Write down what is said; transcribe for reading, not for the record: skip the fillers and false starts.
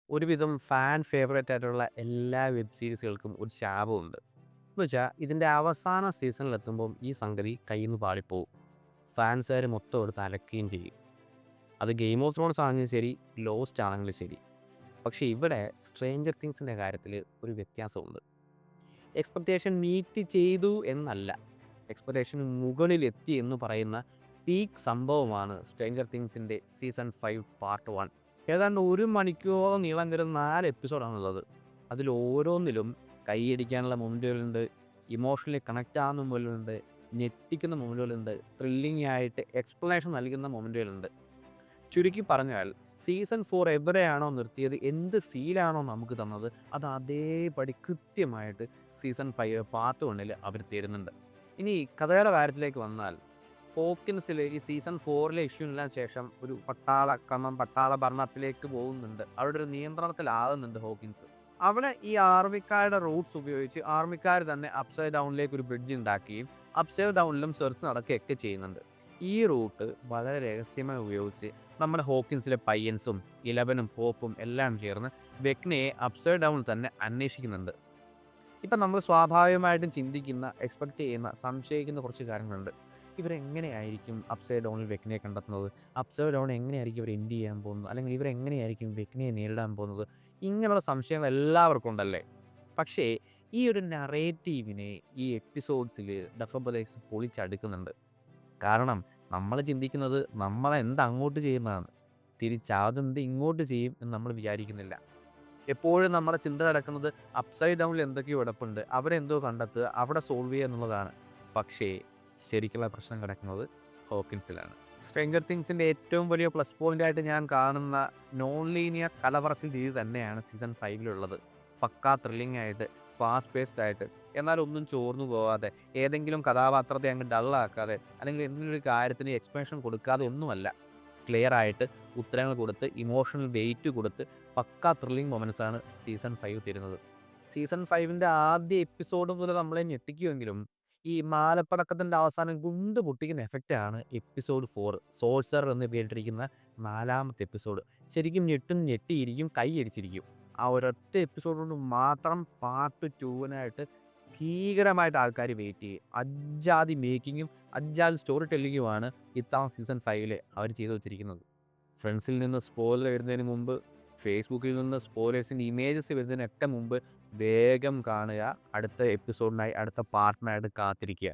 ഒരുവിധം fan favourite ആയിട്ടുള്ള എല്ലാ വെബ് സീരീസുകൾക്കും ഒരു ശാപമുണ്ട്. എന്ന് വെച്ചാൽ ഇതിൻ്റെ അവസാന സീസണിലെത്തുമ്പം ഈ സംഗതി കയ്യിൽ നിന്ന് പാളിപ്പോവും. ഫാൻസുകാർ മൊത്തം എടുത്ത് അലക്കുകയും ചെയ്യും. അത് ഗെയിം ഓഫ് ത്രോൺസ് ആണെങ്കിലും ശരി, ലോസ്റ്റ് ആണെങ്കിലും ശരി. പക്ഷേ ഇവിടെ സ്ട്രേഞ്ചർ തിങ്സിൻ്റെ കാര്യത്തിൽ ഒരു വ്യത്യാസമുണ്ട്. എക്സ്പെക്റ്റേഷൻ മീറ്റ് ചെയ്തു എന്നല്ല, എക്സ്പെക്റ്റേഷന് മുകളിലെത്തി എന്ന് പറയുന്ന പീക്ക് സംഭവമാണ് സ്ട്രേഞ്ചർ തിങ്സിൻ്റെ സീസൺ 5 പാർട്ട് 1. ഏതാണ്ട് 1 മണിക്കൂറോളം നീളം വരുന്ന 4 എപ്പിസോഡാണുള്ളത്. അതിൽ ഓരോന്നിലും കൈയടിക്കാനുള്ള മൊമെൻറ്റുകളുണ്ട്, ഇമോഷണലി കണക്റ്റ് ആവുന്ന മൊമെൻറ്റുകളുണ്ട്, ഞെട്ടിക്കുന്ന മൊമെൻറ്റുകളുണ്ട്, ത്രില്ലിംഗ് ആയിട്ട് എക്സ്പ്ലനേഷൻ നൽകുന്ന മൊമെൻറ്റുകളുണ്ട്. ചുരുക്കി പറഞ്ഞാൽ സീസൺ 4 എവിടെയാണോ നിർത്തിയത്, എന്ത് ഫീലാണോ നമുക്ക് തന്നത്, അത് അതേപടി കൃത്യമായിട്ട് സീസൺ 5 പാർട്ട് 1 അവർ തരുന്നുണ്ട്. ഇനി കഥയുടെ കാര്യത്തിലേക്ക് വന്നാൽ, ഹോക്കിൻസിൽ ഈ സീസൺ 4 ഇഷ്യൂവിന് ശേഷം ഒരു പട്ടാള ഭരണത്തിലേക്ക് പോകുന്നുണ്ട്. അവിടെ ഒരു നിയന്ത്രണത്തിലാകുന്നുണ്ട് ഹോക്കിൻസ്. അവിടെ ഈ ആർമിക്കാരുടെ റൂട്ട്സ് ഉപയോഗിച്ച് ആർമിക്കാർ തന്നെ അപ്സൈഡ് ഡൗണിലേക്ക് ഒരു ബ്രിഡ്ജ് ഉണ്ടാക്കുകയും അപ്സൈഡ് ഡൗണിലും സെർച്ച് നടക്കുകയൊക്കെ ചെയ്യുന്നുണ്ട്. ഈ റൂട്ട് വളരെ രഹസ്യമായി ഉപയോഗിച്ച് നമ്മുടെ ഹോക്കിൻസിലെ പയ്യൻസും 11ഉം ഹോപ്പും എല്ലാം ചേർന്ന് വെക്നയെ അപ്സൈഡ് ഡൗൺ തന്നെ അന്വേഷിക്കുന്നുണ്ട്. ഇപ്പം നമ്മൾ സ്വാഭാവികമായിട്ടും ചിന്തിക്കുന്ന, എക്സ്പെക്റ്റ് ചെയ്യുന്ന, സംശയിക്കുന്ന കുറച്ച് കാര്യങ്ങളുണ്ട്. ഇവരെങ്ങനെയായിരിക്കും അപ്സൈഡ് ഡൗണിൽ വെക്നയെ കണ്ടെത്തുന്നത്? അപ്സൈഡ് ഡൗൺ എങ്ങനെയായിരിക്കും ഇവർ എൻഡ് ചെയ്യാൻ പോകുന്നത്? അല്ലെങ്കിൽ ഇവരെങ്ങനെയായിരിക്കും വെക്നയെ നേരിടാൻ പോകുന്നത്? ഇങ്ങനെയുള്ള സംശയങ്ങൾ എല്ലാവർക്കും ഉണ്ടല്ലേ? പക്ഷേ ഈ ഒരു നറേറ്റീവിനെ ഈ എപ്പിസോഡ്സിൽ ഡഫർ ബ്രദേഴ്സ് പൊളിച്ചടുക്കുന്നുണ്ട്. കാരണം നമ്മൾ ചിന്തിക്കുന്നത് നമ്മളെന്ത് അങ്ങോട്ട് ചെയ്യുന്നതാണ്, തിരിച്ചതെന്ത് ഇങ്ങോട്ട് ചെയ്യും എന്ന് നമ്മൾ വിചാരിക്കുന്നില്ല. എപ്പോഴും നമ്മുടെ ചിന്ത കിടക്കുന്നത് അപ്സൈഡ് ഡൗണിൽ എന്തൊക്കെയോ കിടപ്പുണ്ട്, അവിടെ എന്തോ കണ്ടെത്തുക, അവിടെ സോൾവ് ചെയ്യുക എന്നുള്ളതാണ്. പക്ഷേ ശരിക്കുള്ള പ്രശ്നം കിടക്കുന്നത് ഹോക്കിൻസിലാണ്. സ്ട്രേഞ്ചർ തിങ്സിൻ്റെ ഏറ്റവും വലിയ പ്ലസ് പോയിൻ്റായിട്ട് ഞാൻ കാണുന്ന നോൺ ലീനിയർ കലവറസിൽ രീതി തന്നെയാണ് സീസൺ 5 പക്കാ ത്രില്ലിംഗ് ആയിട്ട്, ഫാസ്റ്റ് പേസ്ഡ് ആയിട്ട്, എന്നാൽ ഒന്നും ചോർന്നു പോകാതെ, ഏതെങ്കിലും കഥാപാത്രത്തെ അങ്ങ് ഡള്ളാക്കാതെ, അല്ലെങ്കിൽ എന്തെങ്കിലും ഒരു കാര്യത്തിന് എക്സ്പ്ലനേഷൻ കൊടുക്കാതെ ഒന്നുമല്ല. ക്ലിയർ ആയിട്ട് ഉത്തരങ്ങൾ കൊടുത്ത്, ഇമോഷണൽ വെയിറ്റ് കൊടുത്ത്, പക്കാ ത്രില്ലിംഗ് മൊമെൻറ്റ്സാണ് സീസൺ 5 തരുന്നത്. സീസൺ 5ൻ്റെ ആദ്യ എപ്പിസോഡ് മുതൽ നമ്മളെ ഞെട്ടിക്കുമെങ്കിലും ഈ മാലപ്പടക്കത്തിൻ്റെ അവസാനം ഗുണ്ട് പൊട്ടിക്കുന്ന എഫക്റ്റാണ് എപ്പിസോഡ് 4 സോൾസർ എന്ന് പേരിട്ടിരിക്കുന്ന 4ാമത്തെ എപ്പിസോഡ്. ശരിക്കും ഞെട്ടിയിരിക്കും, കൈയടിച്ചിരിക്കും. ആ ഒരൊറ്റ എപ്പിസോഡ് കൊണ്ട് മാത്രം പാർട്ട് 2-നായിട്ട് ഭീകരമായിട്ട് ആൾക്കാർ വെയിറ്റ് ചെയ്യും. അജ്ജാതി മേക്കിങ്ങും അജ്ജാതി സ്റ്റോറി ടെല്ലിങ്ങുമാണ് ഇത്തവണ സീസൺ 5 അവർ ചെയ്തു വച്ചിരിക്കുന്നത്. ഫ്രണ്ട്സിൽ നിന്ന് സ്പോയിലർ വരുന്നതിന് മുമ്പ്, ഫേസ്ബുക്കിൽ നിന്ന് സ്പോയിലേഴ്സിൻ്റെ ഇമേജസ് വരുന്നതിനൊക്കെ മുമ്പ് വേഗം കാണുക. അടുത്ത എപ്പിസോഡിനായി, അടുത്ത പാർട്ടിനായിട്ട് കാത്തിരിക്കുക.